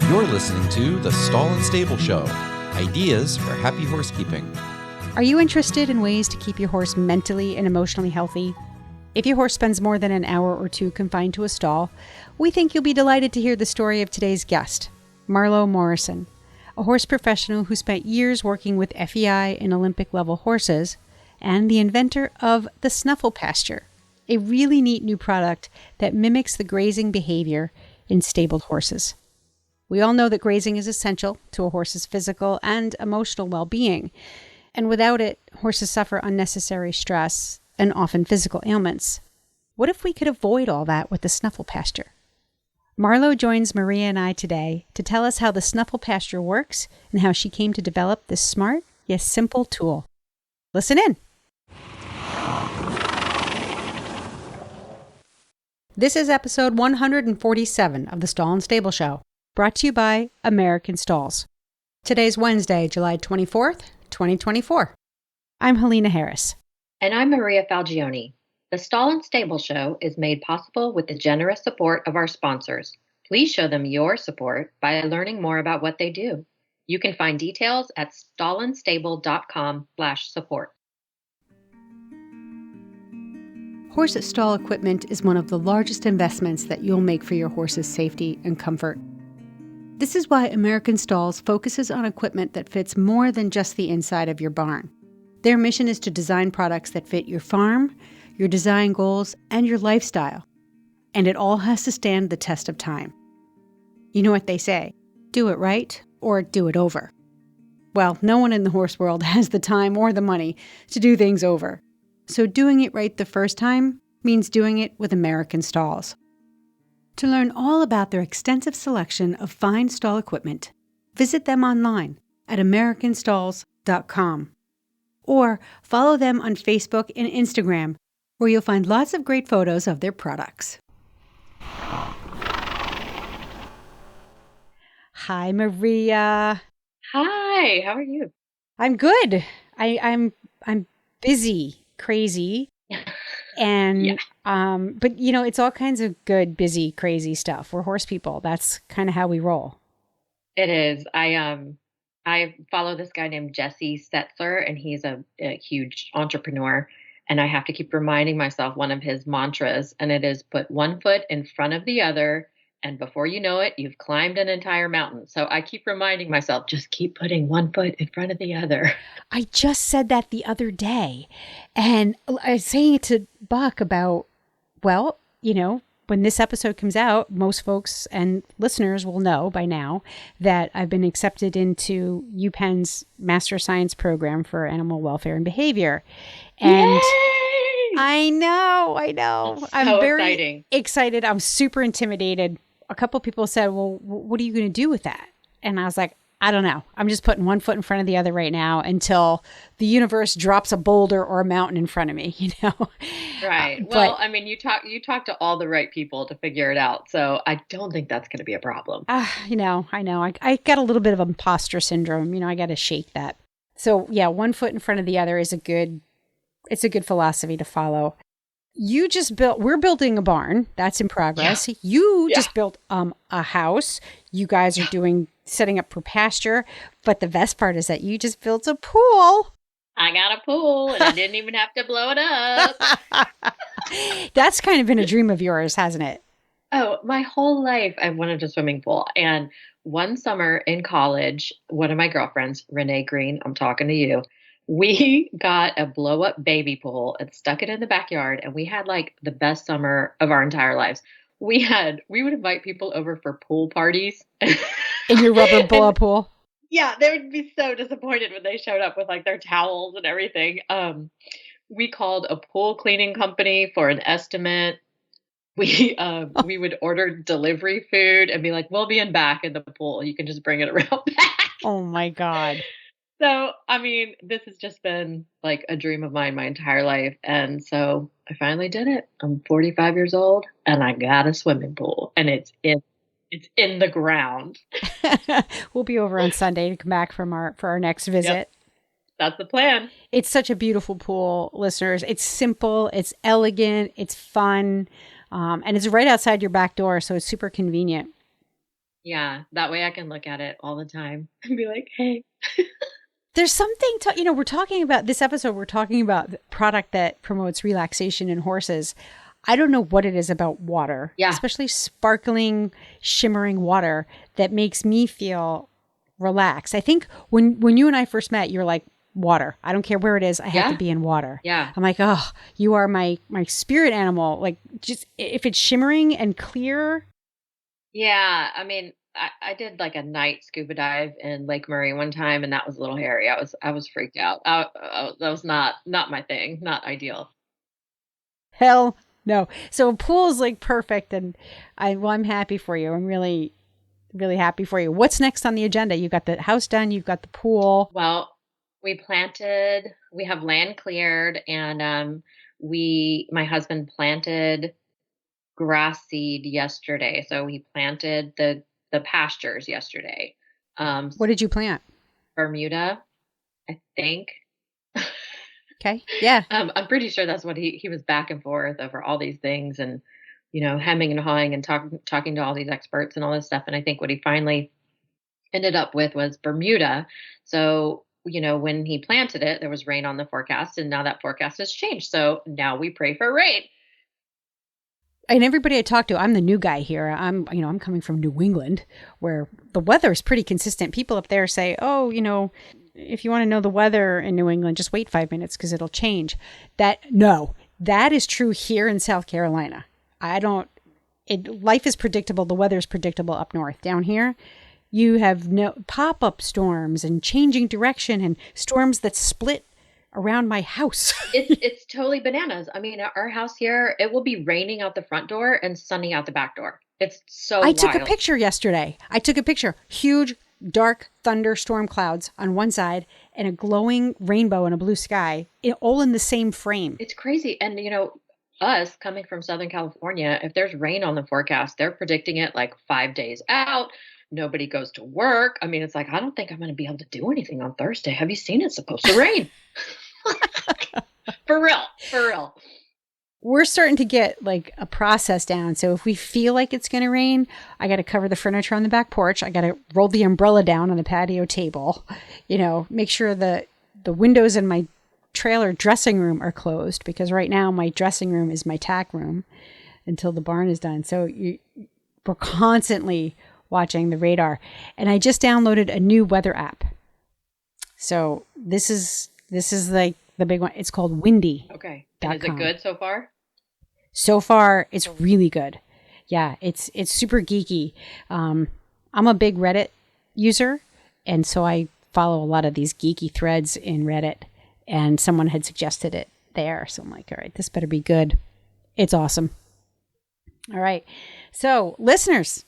You're listening to The Stall and Stable Show, ideas for happy horsekeeping. Are you interested in ways to keep your horse mentally and emotionally healthy? If your horse spends more than an hour or two confined to a stall, we think you'll be delighted to hear the story of today's guest, Marlow Morrison, a horse professional who spent years working with FEI and Olympic-level horses, and the inventor of the Snuffle Pasture, a really neat new product that mimics the grazing behavior in stabled horses. We all know that grazing is essential to a horse's physical and emotional well-being, and without it, horses suffer unnecessary stress and often physical ailments. What if we could avoid all that with the Snuffle Pasture? Marlow joins Maria and I today to tell us how the Snuffle Pasture works and how she came to develop this smart yet simple tool. Listen in. This is episode 147 of the Stall and Stable Show, brought to you by American Stalls. Today's Wednesday, July 24th, 2024. I'm Helena Harris. And I'm Maria Falgione. The Stall and Stable Show is made possible with the generous support of our sponsors. Please show them your support by learning more about what they do. You can find details at stallandstable.com/support. Horse stall equipment is one of the largest investments that you'll make for your horse's safety and comfort. This is why American Stalls focuses on equipment that fits more than just the inside of your barn. Their mission is to design products that fit your farm, your design goals, and your lifestyle. And it all has to stand the test of time. You know what they say, do it right or do it over. Well, no one in the horse world has the time or the money to do things over. So doing it right the first time means doing it with American Stalls. To learn all about their extensive selection of fine stall equipment, visit them online at americanstalls.com. Or follow them on Facebook and Instagram, where you'll find lots of great photos of their products. Hi, Maria. Hi, how are you? I'm good. I'm busy. Crazy. And Yeah. But you know, it's all kinds of good, busy, crazy stuff. We're horse people. That's kind of how we roll. It is. I follow this guy named Jesse Setzer, and he's a huge entrepreneur. And I have to keep reminding myself one of his mantras, and it is put one foot in front of the other. And before you know it, you've climbed an entire mountain. So I keep reminding myself, just keep putting one foot in front of the other. I just said that the other day. And I was saying it to Buck about, well, you know, when this episode comes out, most folks and listeners will know by now that I've been accepted into UPenn's Master of Science program for animal welfare and behavior. And Yay! I know. That's I'm so very excited. I'm super intimidated. A couple people said, well, what are you going to do with that? And I was like, I don't know. I'm just putting one foot in front of the other right now until the universe drops a boulder or a mountain in front of me, you know? Right. Well, I mean, you talk to all the right people to figure it out. So I don't think that's going to be a problem. You know. I got a little bit of imposter syndrome. You know, I got to shake that. So yeah, one foot in front of the other is a good philosophy to follow. We're building a barn. That's in progress. Yeah. You just built a house. You guys are setting up for pasture. But the best part is that you just built a pool. I got a pool and I didn't even have to blow it up. That's kind of been a dream of yours, hasn't it? Oh, my whole life I've wanted a swimming pool. And one summer in college, one of my girlfriends, Renee Green, I'm talking to you, we got a blow up baby pool and stuck it in the backyard. And we had like the best summer of our entire lives. We would invite people over for pool parties. In your rubber blow up pool? Yeah, they would be so disappointed when they showed up with like their towels and everything. We called a pool cleaning company for an estimate. We would order delivery food and be like, we'll be in back in the pool. You can just bring it around back. Oh my God. So, I mean, this has just been like a dream of mine my entire life. And so I finally did it. I'm 45 years old and I got a swimming pool and it's in the ground. We'll be over on Sunday to come back for our next visit. Yep. That's the plan. It's such a beautiful pool, listeners. It's simple, it's elegant, it's fun, and it's right outside your back door, so it's super convenient. Yeah, that way I can look at it all the time and be like, "Hey." There's something to, we're talking about this episode, we're talking about the product that promotes relaxation in horses. I don't know what it is about water, Yeah. especially sparkling, shimmering water that makes me feel relaxed. I think when you and I first met, you're like, water. I don't care where it is. I have to Yeah. be in water. Yeah. I'm like, oh, you are my spirit animal. Like, just if it's shimmering and clear. Yeah, I mean, I did like a night scuba dive in Lake Murray one time, and that was a little hairy. I was freaked out. That was not my thing. Not ideal. Hell no. So a pool is like perfect, and I'm happy for you. I'm really, really happy for you. What's next on the agenda? You got the house done. You've got the pool. Well, we have land cleared, and my husband planted grass seed yesterday. So he planted the pastures yesterday. What did you plant? Bermuda, I think. Okay. Yeah. I'm pretty sure that's what he was back and forth over all these things, and hemming and hawing and talking to all these experts and all this stuff. And I think what he finally ended up with was Bermuda. So when he planted it, there was rain on the forecast, and now that forecast has changed. So now we pray for rain. And everybody I talk to, I'm the new guy here. I'm coming from New England, where the weather is pretty consistent. People up there say, oh, if you want to know the weather in New England, just wait 5 minutes because it'll change. That is true here in South Carolina. Life is predictable. The weather is predictable up north. Down here, you have no pop-up storms and changing direction and storms that split around my house. It's totally bananas. I mean, our house here, it will be raining out the front door and sunny out the back door. It's so I took a wild. picture yesterday. Huge, dark thunderstorm clouds on one side and a glowing rainbow and a blue sky, all in the same frame. It's crazy. And, us coming from Southern California, if there's rain on the forecast, they're predicting it like 5 days out. Nobody goes to work. I mean, it's like, I don't think I'm going to be able to do anything on Thursday. Have you seen it's supposed to rain? For real. We're starting to get like a process down. So if we feel like it's going to rain, I got to cover the furniture on the back porch. I got to roll the umbrella down on the patio table, make sure the windows in my trailer dressing room are closed, because right now my dressing room is my tack room until the barn is done. So we're constantly watching the radar. And I just downloaded a new weather app. So this is like the big one. It's called Windy. Okay. And is it good so far? So far, it's really good. Yeah, it's super geeky. I'm a big Reddit user, and so I follow a lot of these geeky threads in Reddit, and someone had suggested it there. So I'm like, all right, this better be good. It's awesome. All right. So listeners,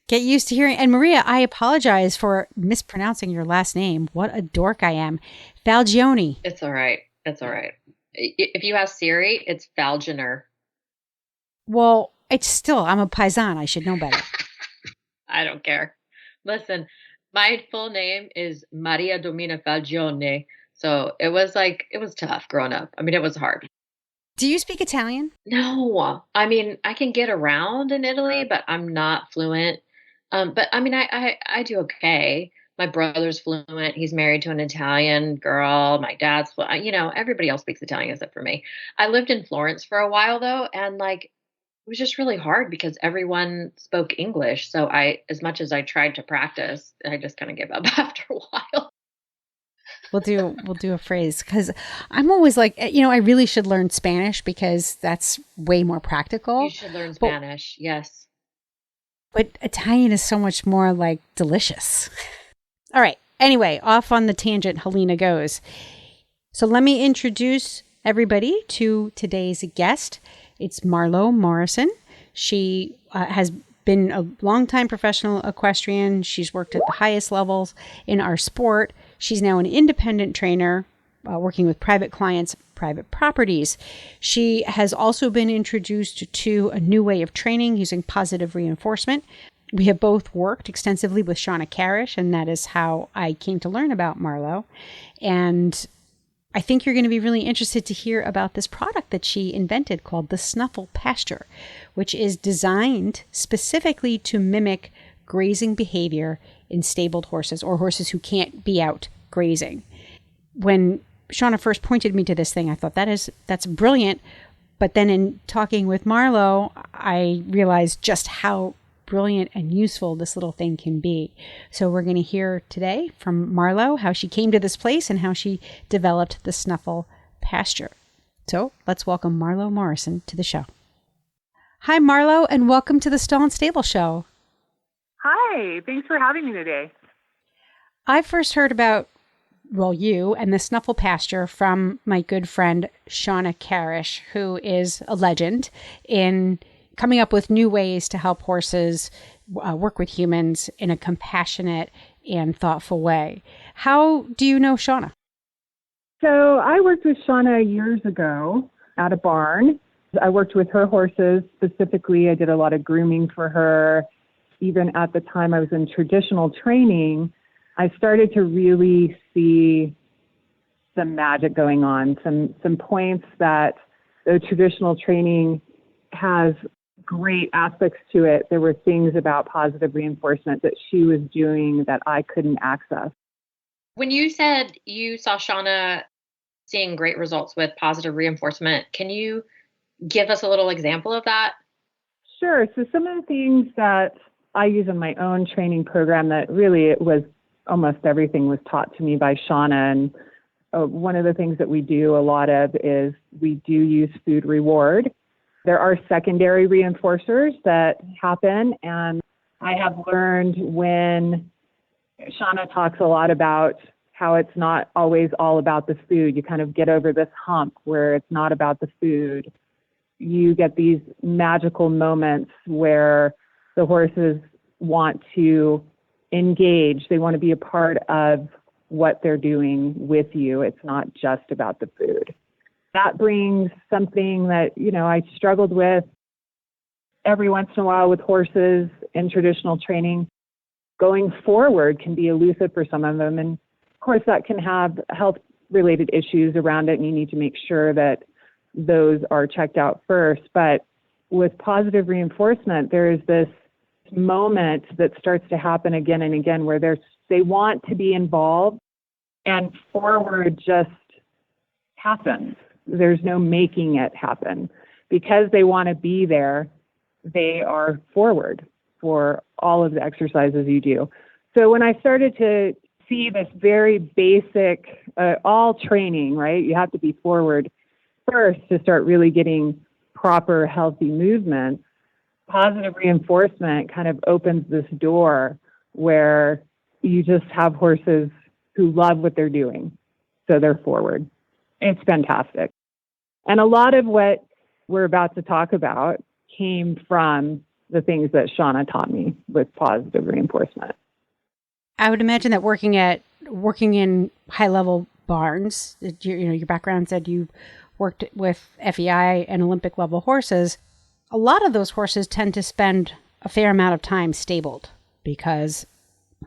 get used to hearing. And Maria, I apologize for mispronouncing your last name. What a dork I am. Falgione. It's all right. If you ask Siri, it's Falconer. Well, I'm a paisan. I should know better. I don't care. Listen, my full name is Maria Domina Falgione. So it was tough growing up. I mean, it was hard. Do you speak Italian? No. I mean, I can get around in Italy, but I'm not fluent. But I mean, I do okay. My brother's fluent. He's married to an Italian girl. My dad's fluent. Everybody else speaks Italian except for me. I lived in Florence for a while though, and it was just really hard because everyone spoke English. So as much as I tried to practice, I just kind of gave up after a while. We'll do a phrase, because I'm always like, I really should learn Spanish because that's way more practical. You should learn Spanish. Yes. But Italian is so much more like delicious. All right. Anyway, off on the tangent, Helena goes. So let me introduce everybody to today's guest. It's Marlow Morrison. She has been a longtime professional equestrian. She's worked at the highest levels in our sport. She's now an independent trainer working with private clients, private properties. She has also been introduced to a new way of training using positive reinforcement. We have both worked extensively with Shauna Karish, and that is how I came to learn about Marlow. And I think you're going to be really interested to hear about this product that she invented called the Snuffle Pasture, which is designed specifically to mimic grazing behavior in stabled horses or horses who can't be out grazing. When Shauna first pointed me to this thing, I thought that's brilliant. But then in talking with Marlow, I realized just how brilliant and useful this little thing can be. So we're going to hear today from Marlow how she came to this place and how she developed the Snuffle Pasture. So let's welcome Marlow Morrison to the show. Hi, Marlow, and welcome to the Stall and Stable Show. Hi, thanks for having me today. I first heard about, you and the Snuffle Pasture from my good friend, Shauna Karish, who is a legend in coming up with new ways to help horses work with humans in a compassionate and thoughtful way. How do you know Shauna? So I worked with Shauna years ago at a barn. I worked with her horses specifically. I did a lot of grooming for her. Even at the time I was in traditional training, I started to really see some magic going on, some points that the traditional training has great aspects to it. There were things about positive reinforcement that she was doing that I couldn't access. When you said you saw Shauna seeing great results with positive reinforcement, can you give us a little example of that? Sure. So some of the things that I use in my own training program that really it was almost everything was taught to me by Shauna. And one of the things that we do a lot of is we do use food reward. There are secondary reinforcers that happen. And I have learned when Shauna talks a lot about how it's not always all about the food. You kind of get over this hump where it's not about the food. You get these magical moments where the horses want to engage. They want to be a part of what they're doing with you. It's not just about the food. That brings something that, I struggled with every once in a while with horses in traditional training. Going forward can be elusive for some of them. And of course, that can have health-related issues around it, and you need to make sure that those are checked out first. But with positive reinforcement, there is this moment that starts to happen again and again where they want to be involved, and forward just happens. There's no making it happen. Because they want to be there, they are forward for all of the exercises you do. So when I started to see this very basic, all training, right? You have to be forward first to start really getting proper healthy movements. Positive reinforcement kind of opens this door where you just have horses who love what they're doing. So they're forward. It's fantastic. And a lot of what we're about to talk about came from the things that Shauna taught me with positive reinforcement. I would imagine that working in high-level barns, your background said you worked with FEI and Olympic level horses. A lot of those horses tend to spend a fair amount of time stabled because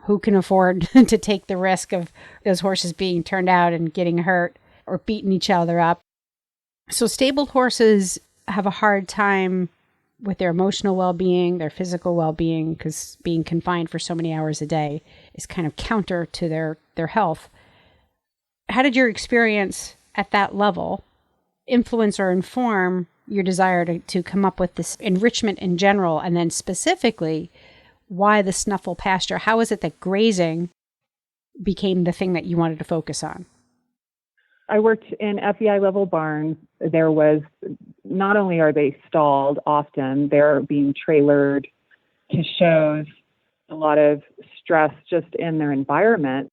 who can afford to take the risk of those horses being turned out and getting hurt or beating each other up? So stabled horses have a hard time with their emotional well-being, their physical well-being, because being confined for so many hours a day is kind of counter to their health. How did your experience at that level influence or inform your desire to come up with this enrichment in general, and then specifically why the Snuffle Pasture? How is it that grazing became the thing that you wanted to focus on? I worked in FEI level barns. There was, not only are they stalled often, they're being trailered to shows, a lot of stress just in their environment.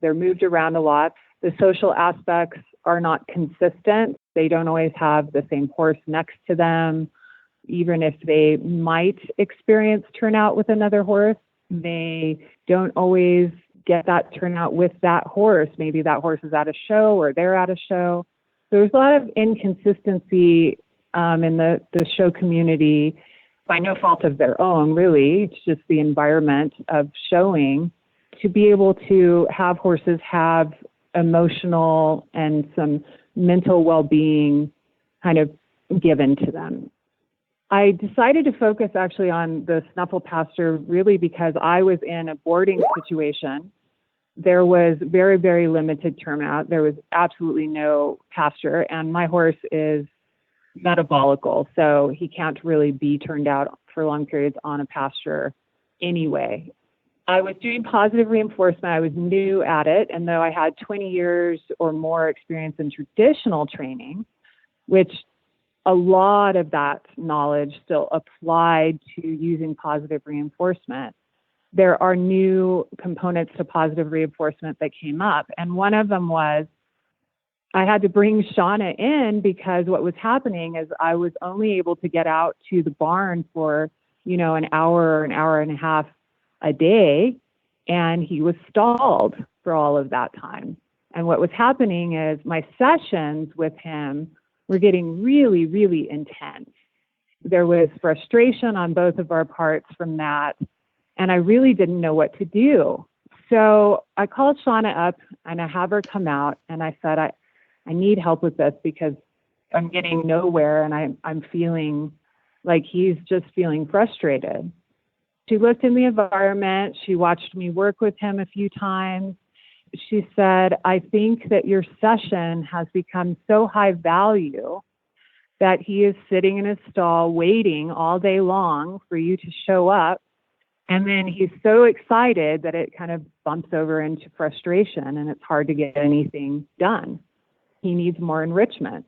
They're moved around a lot. The social aspects are not consistent. They don't always have the same horse next to them. Even if they might experience turnout with another horse, they don't always get that turnout with that horse. Maybe that horse is at a show or they're at a show. There's a lot of inconsistency in the show community by no fault of their own, really. It's just the environment of showing. To be able to have horses have emotional and some mental well-being kind of given to them. I decided to focus actually on the Snuffle Pasture really because I was in a boarding situation. There was very, very limited turnout. There was absolutely no pasture, and my horse is metabolical, so he can't really be turned out for long periods on a pasture anyway. I was doing positive reinforcement. I was new at it, and though I had 20 years or more experience in traditional training, which a lot of that knowledge still applied to using positive reinforcement, there are new components to positive reinforcement that came up. And one of them was I had to bring Shauna in because what was happening is I was only able to get out to the barn for, an hour or an hour and a half a day. And he was stalled for all of that time. And what was happening is my sessions with him were getting really, really intense. There was frustration on both of our parts from that. And I really didn't know what to do. So I called Shauna up and I have her come out and I said, I need help with this because I'm getting nowhere and I'm feeling like he's just feeling frustrated. She looked in the environment. She watched me work with him a few times. She said, I think that your session has become so high value that he is sitting in his stall waiting all day long for you to show up. And then he's so excited that it kind of bumps over into frustration and it's hard to get anything done. He needs more enrichment.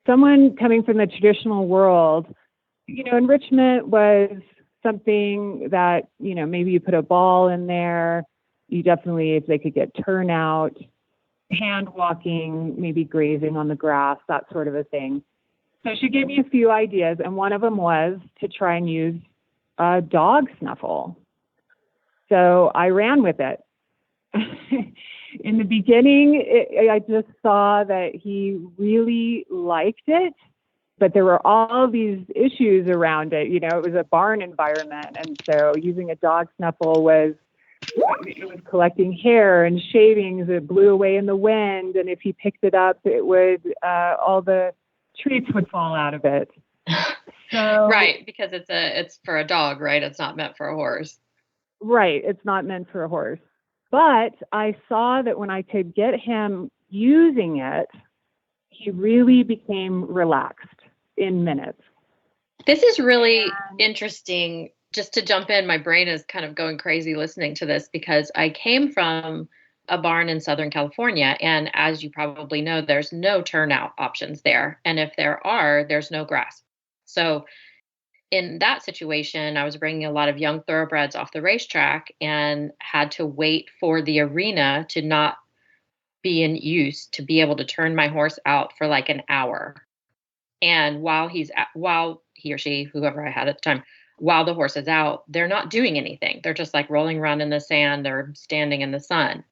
Someone coming from the traditional world, enrichment was something that, maybe you put a ball in there. You definitely, if they could get turnout, hand walking, maybe grazing on the grass, that sort of a thing. So she gave me a few ideas, and one of them was to try and use a dog snuffle. So I ran with it. In the beginning, I just saw that he really liked it, but there were all these issues around it. It was a barn environment, and so using a dog snuffle was collecting hair and shavings. It blew away in the wind, and if he picked it up, it would all the treats would fall out of it. So, right, because it's for a dog, right? It's not meant for a horse. Right, it's not meant for a horse. But I saw that when I could get him using it, he really became relaxed in minutes. This is really interesting. Just to jump in, my brain is kind of going crazy listening to this because I came from a barn in Southern California. And as you probably know, there's no turnout options there. And if there are, there's no grass. So in that situation, I was bringing a lot of young thoroughbreds off the racetrack and had to wait for the arena to not be in use to be able to turn my horse out for like an hour. And while he or she, whoever I had at the time, while the horse is out, they're not doing anything. They're just like rolling around in the sand. They're standing in the sun.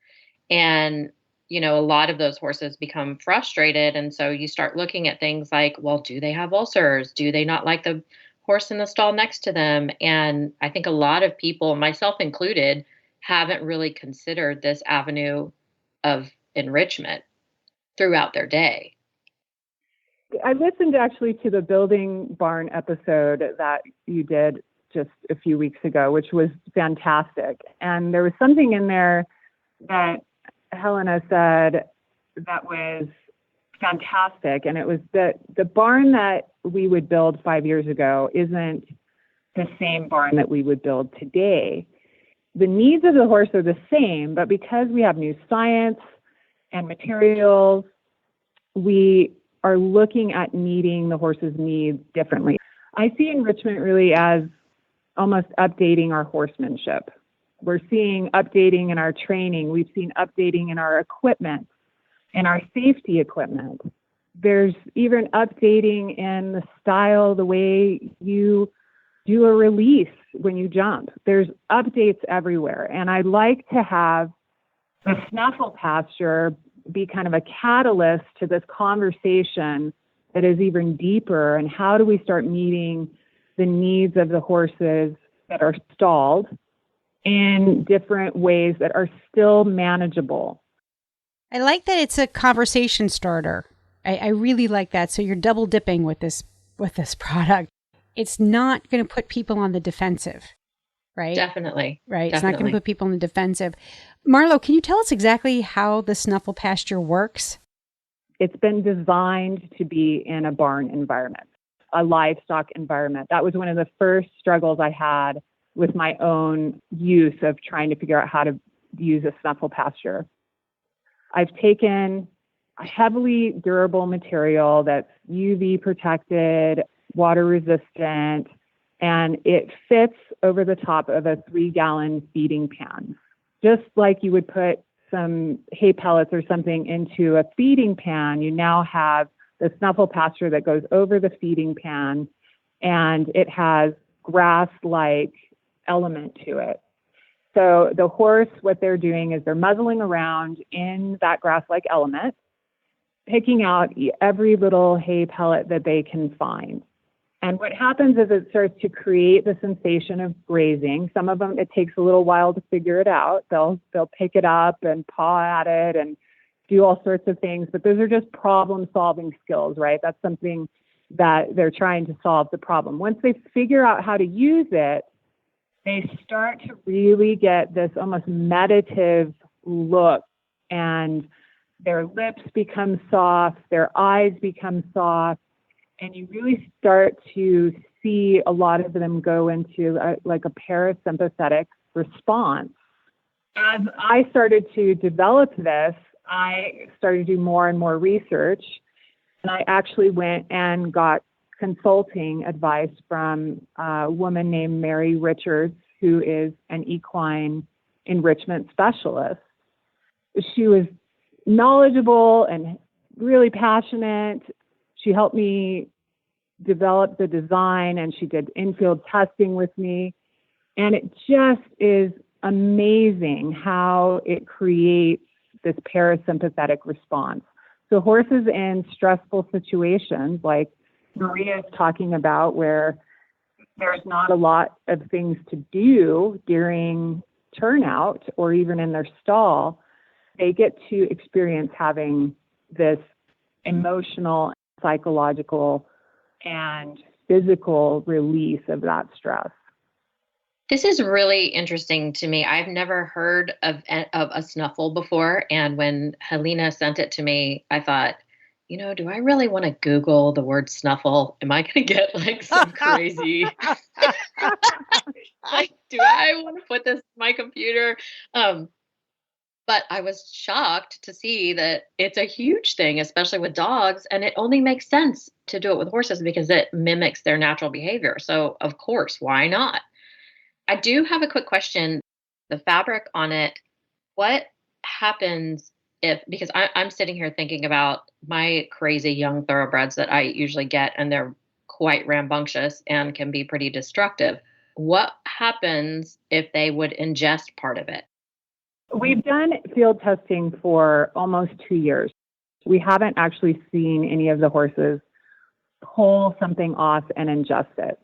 And, a lot of those horses become frustrated. And so you start looking at things like, well, do they have ulcers? Do they not like the horse in the stall next to them? And I think a lot of people, myself included, haven't really considered this avenue of enrichment throughout their day. I listened actually to the building barn episode that you did just a few weeks ago, which was fantastic. And there was something in there that Helena said that was fantastic. And it was that the barn that we would build 5 years ago isn't the same barn that we would build today. The needs of the horse are the same, but because we have new science and materials, we are looking at meeting the horse's needs differently. I see enrichment really as almost updating our horsemanship. We're seeing updating in our training. We've seen updating in our equipment, in our safety equipment. There's even updating in the style, the way you do a release when you jump. There's updates everywhere. And I'd like to have the Snuffle Pasture be kind of a catalyst to this conversation that is even deeper. And how do we start meeting the needs of the horses that are stalled in different ways that are still manageable? I like that it's a conversation starter. I really like that. So you're double dipping with this product. it's not going to put people on the defensive, right? Definitely. Right. It's not Definitely. going to put people on the defensive. Marlow, can you tell us exactly how the Snuffle Pasture works? It's been designed to be in a barn environment, a livestock environment. That was one of the first struggles I had with my own use of trying to figure out how to use a Snuffle Pasture. I've taken a heavily durable material that's UV protected, water resistant, and it fits over the top of a 3-gallon feeding pan. Just like you would put some hay pellets or something into a feeding pan, you now have the Snuffle Pasture that goes over the feeding pan, and it has grass-like element to it. So the horse, what they're doing is they're muzzling around in that grass-like element, picking out every little hay pellet that they can find. And what happens is it starts to create the sensation of grazing. Some of them, it takes a little while to figure it out. They'll pick it up and paw at it and do all sorts of things, but those are just problem-solving skills, right? That's something that they're trying to solve the problem. Once they figure out how to use it, they start to really get this almost meditative look, and their lips become soft, their eyes become soft, and you really start to see a lot of them go into a parasympathetic response. As I started to develop this, I started to do more and more research, and I actually went and got consulting advice from a woman named Mary Richards, who is an equine enrichment specialist. She was knowledgeable and really passionate. She helped me develop the design, and she did in-field testing with me. And it just is amazing how it creates this parasympathetic response. So horses in stressful situations, like Maria is talking about, where there's not a lot of things to do during turnout or even in their stall, they get to experience having this emotional, psychological, and physical release of that stress. This is really interesting to me. I've never heard of a snuffle before. And when Helena sent it to me, I thought, do I really want to Google the word snuffle? Am I going to get like some crazy, like, do I want to put this in my computer? But I was shocked to see that it's a huge thing, especially with dogs. And it only makes sense to do it with horses because it mimics their natural behavior. So of course, why not? I do have a quick question. The fabric on it, what happens because I'm sitting here thinking about my crazy young thoroughbreds that I usually get, and they're quite rambunctious and can be pretty destructive. What happens if they would ingest part of it? We've done field testing for almost 2 years. We haven't actually seen any of the horses pull something off and ingest it.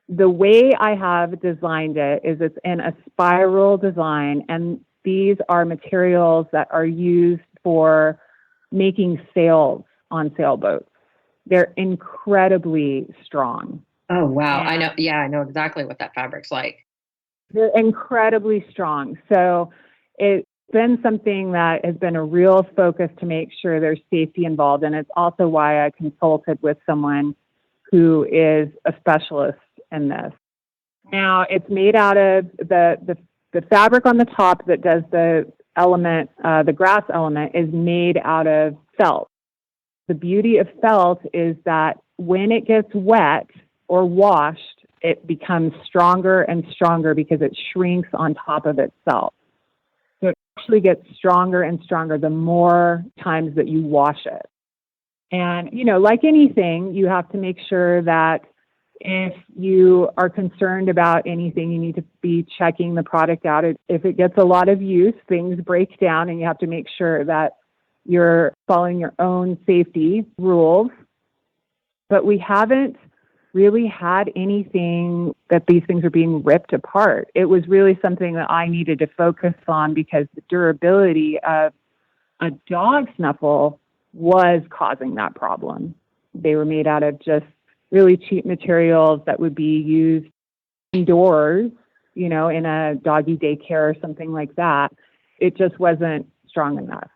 The way I have designed it is it's in a spiral design, and these are materials that are used for making sails on sailboats. They're incredibly strong. Oh, wow. I know. Yeah, I know exactly what that fabric's like. They're incredibly strong. So it's been something that has been a real focus to make sure there's safety involved. And it's also why I consulted with someone who is a specialist in this. Now, it's made out of the fabric on the top that does the element, the grass element, is made out of felt. The beauty of felt is that when it gets wet or washed, it becomes stronger and stronger because it shrinks on top of itself. So it actually gets stronger and stronger the more times that you wash it. And, like anything, you have to make sure that if you are concerned about anything, you need to be checking the product out. If it gets a lot of use, things break down, and you have to make sure that you're following your own safety rules. But we haven't really had anything that these things are being ripped apart. It was really something that I needed to focus on because the durability of a dog snuffle was causing that problem. They were made out of just really cheap materials that would be used indoors, in a doggy daycare or something like that. It just wasn't strong enough.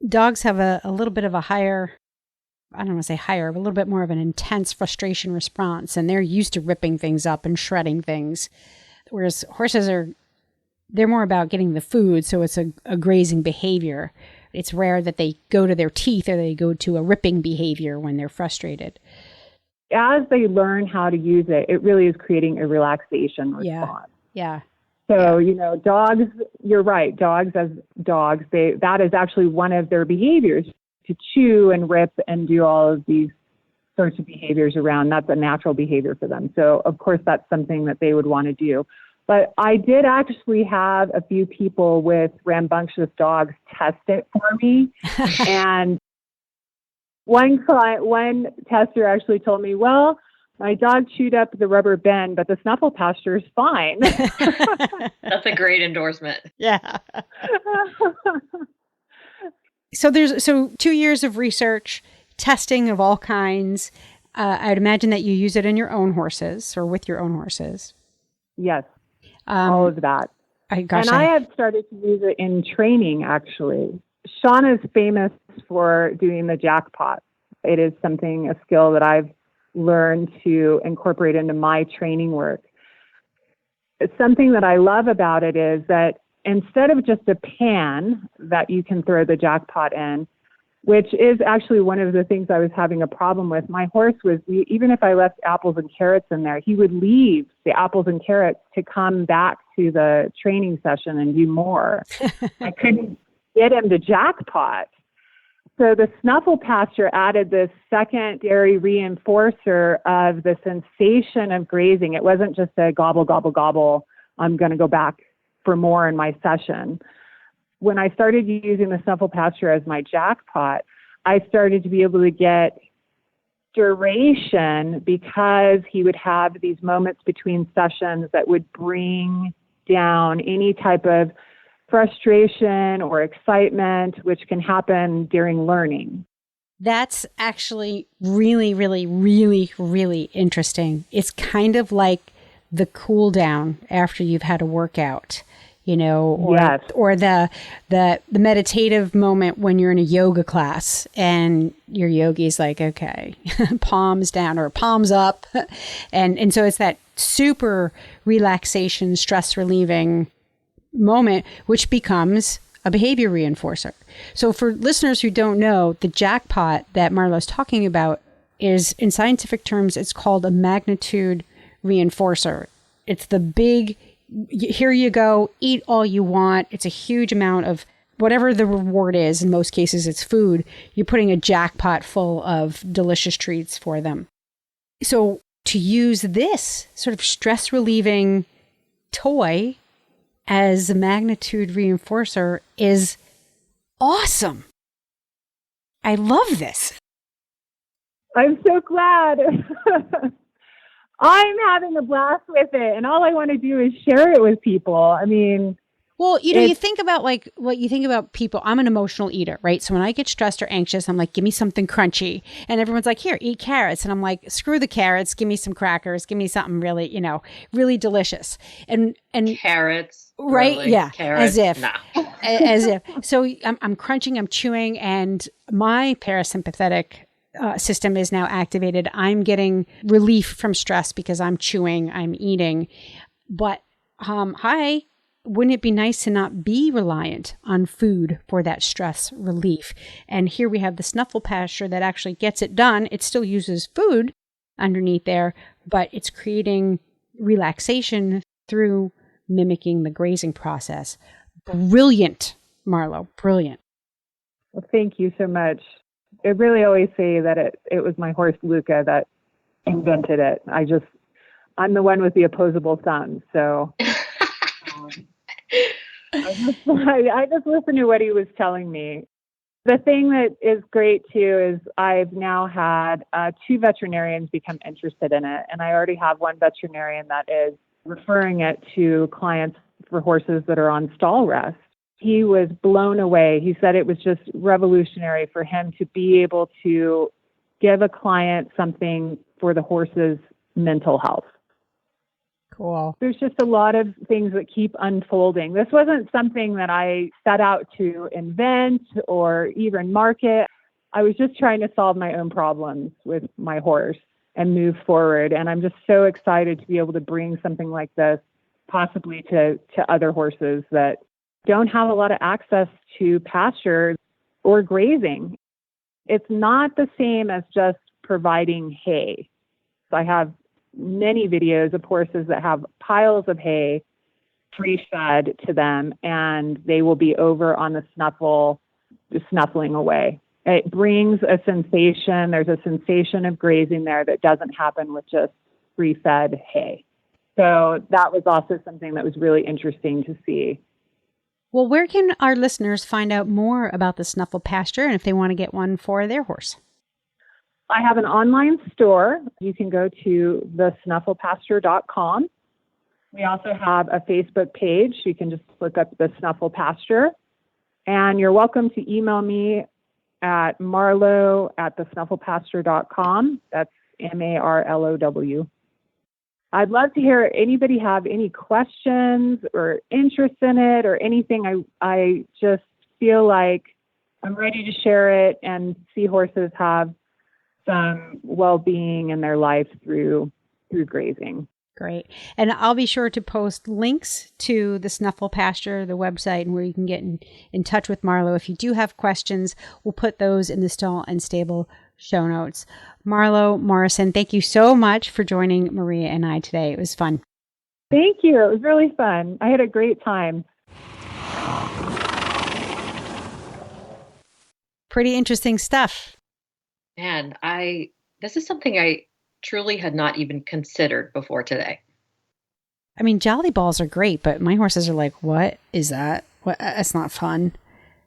Dogs have a little bit of a higher, I don't want to say higher, but a little bit more of an intense frustration response. And they're used to ripping things up and shredding things. Whereas horses they're more about getting the food. So it's a grazing behavior. It's rare that they go to their teeth or they go to a ripping behavior when they're frustrated. As they learn how to use it, it really is creating a relaxation response. Yeah. So, dogs, you're right. Dogs as dogs, that is actually one of their behaviors, to chew and rip and do all of these sorts of behaviors around. That's a natural behavior for them. So, of course, that's something that they would want to do. But I did actually have a few people with rambunctious dogs test it for me. And one tester actually told me, well, my dog chewed up the rubber bend, but the Snuffle Pasture is fine. That's a great endorsement. Yeah. So 2 years of research, testing of all kinds. I'd imagine that you use it in your own horses or with your own horses. Yes, all of that. I have started to use it in training, actually. Shauna is famous for doing the jackpot. It is a skill that I've learned to incorporate into my training work. Something that I love about it is that instead of just a pan that you can throw the jackpot in, which is actually one of the things I was having a problem with, my horse even if I left apples and carrots in there, he would leave the apples and carrots to come back to the training session and do more. I couldn't get him to jackpot. So the Snuffle Pasture added this secondary reinforcer of the sensation of grazing. It wasn't just a gobble, gobble, gobble, I'm going to go back for more in my session. When I started using the Snuffle Pasture as my jackpot, I started to be able to get duration because he would have these moments between sessions that would bring down any type of frustration or excitement, which can happen during learning. That's actually really, really, really, really interesting. It's kind of like the cool down after you've had a workout, Yes. or the meditative moment when you're in a yoga class and your yogi's like, okay, palms down or palms up. And so it's that super relaxation, stress relieving moment, which becomes a behavior reinforcer. So for listeners who don't know, the jackpot that Marlow's talking about is, in scientific terms, it's called a magnitude reinforcer. It's the big, here you go, eat all you want. It's a huge amount of whatever the reward is. In most cases, it's food. You're putting a jackpot full of delicious treats for them. So to use this sort of stress relieving toy as a magnitude reinforcer is awesome. I love this. I'm so glad. I'm having a blast with it, and all I want to do is share it with people. I mean, well, you think about what you think about people. I'm an emotional eater, right? So when I get stressed or anxious, I'm like, give me something crunchy. And everyone's like, here, eat carrots. And I'm like, screw the carrots. Give me some crackers. Give me something really, really delicious. And carrots. Right. Really? Yeah. Carrots? As if. So I'm crunching, I'm chewing, and my parasympathetic system is now activated. I'm getting relief from stress because I'm chewing, I'm eating. But, wouldn't it be nice to not be reliant on food for that stress relief? And here we have the Snuffle Pasture that actually gets it done. It still uses food underneath there, but it's creating relaxation through mimicking the grazing process. Brilliant, Marlow. Brilliant. Well, thank you so much. I really always say that it was my horse, Luca, that invented it. I'm the one with the opposable thumb. So I just listened to what he was telling me. The thing that is great, too, is I've now had 2 veterinarians become interested in it. And I already have one veterinarian that is referring it to clients for horses that are on stall rest. He was blown away. He said it was just revolutionary for him to be able to give a client something for the horse's mental health. Cool. There's just a lot of things that keep unfolding. This wasn't something that I set out to invent or even market. I was just trying to solve my own problems with my horse and move forward. And I'm just so excited to be able to bring something like this possibly to other horses that don't have a lot of access to pasture or grazing. It's not the same as just providing hay. So I have many videos of horses that have piles of hay free-fed to them, and they will be over on the snuffle, just snuffling away. It brings a sensation. There's a sensation of grazing there that doesn't happen with just free-fed hay. So that was also something that was really interesting to see. Well, where can our listeners find out more about the Snuffle Pasture and if they want to get one for their horse? I have an online store. You can go to thesnufflepasture.com. We also have a Facebook page. You can just look up the Snuffle Pasture. And you're welcome to email me at marlow@thesnufflepasture.com. That's MARLOW. I'd love to hear anybody have any questions or interest in it or anything. I just feel like I'm ready to share it and see horses have some well-being in their life through grazing. Great. And I'll be sure to post links to the Snuffle Pasture, the website, and where you can get in touch with Marlow. If you do have questions, we'll put those in the Stall and Stable show notes. Marlow Morrison, thank you so much for joining Maria and I today. It was fun. Thank you. It was really fun. I had a great time. Pretty interesting stuff. Man, this is something I truly had not even considered before today. I mean, Jolly Balls are great, but my horses are like, what is that? What? That's not fun.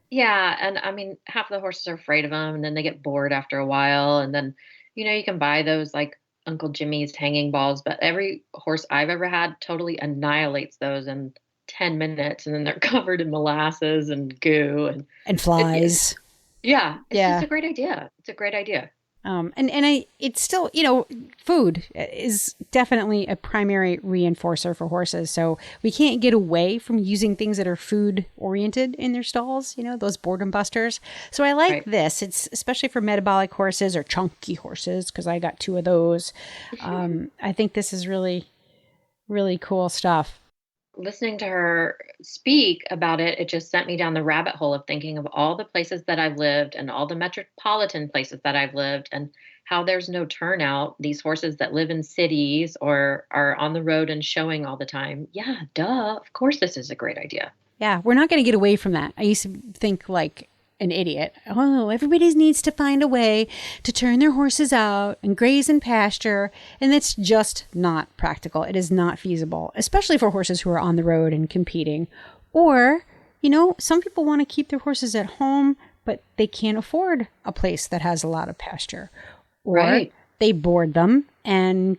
Yeah, and I mean, half of the horses are afraid of them, and then they get bored after a while, and then, you can buy those like Uncle Jimmy's hanging balls, but every horse I've ever had totally annihilates those in 10 minutes, and then they're covered in molasses and goo and flies. It's just a great idea. It's a great idea. It's still, food is definitely a primary reinforcer for horses. So we can't get away from using things that are food oriented in their stalls, those boredom busters. So I like this. It's especially for metabolic horses or chunky horses, because I got 2 of those. I think this is really, really cool stuff. Listening to her speak about it, it just sent me down the rabbit hole of thinking of all the places that I've lived and all the metropolitan places that I've lived and how there's no turnout. These horses that live in cities or are on the road and showing all the time. Yeah, duh. Of course, this is a great idea. Yeah, we're not going to get away from that. I used to think like an idiot. Oh, everybody needs to find a way to turn their horses out and graze in pasture. And that's just not practical. It is not feasible, especially for horses who are on the road and competing. Or, some people want to keep their horses at home, but they can't afford a place that has a lot of pasture. Or they board them. And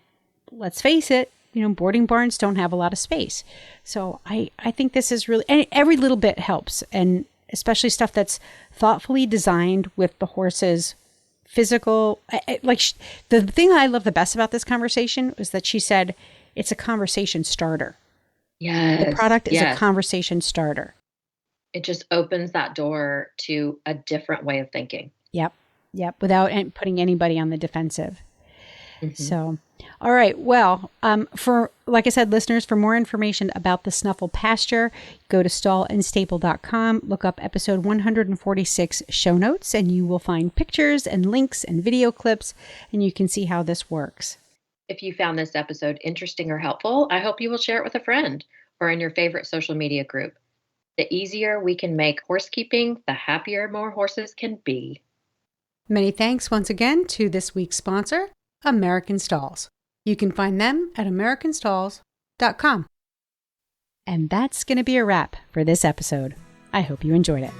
let's face it, boarding barns don't have a lot of space. So I think this is really, and every little bit helps. And especially stuff that's thoughtfully designed with the horse's physical. The thing I love the best about this conversation was that she said it's a conversation starter. Yes. The product is a conversation starter. It just opens that door to a different way of thinking. Yep. Without putting anybody on the defensive. Mm-hmm. So, all right. Well, like I said, listeners, for more information about the Snuffle Pasture, go to stallandstable.com, look up episode 146 show notes, and you will find pictures and links and video clips, and you can see how this works. If you found this episode interesting or helpful, I hope you will share it with a friend or in your favorite social media group. The easier we can make horsekeeping, the happier more horses can be. Many thanks once again to this week's sponsor, American Stalls. You can find them at americanstalls.com. And that's going to be a wrap for this episode. I hope you enjoyed it.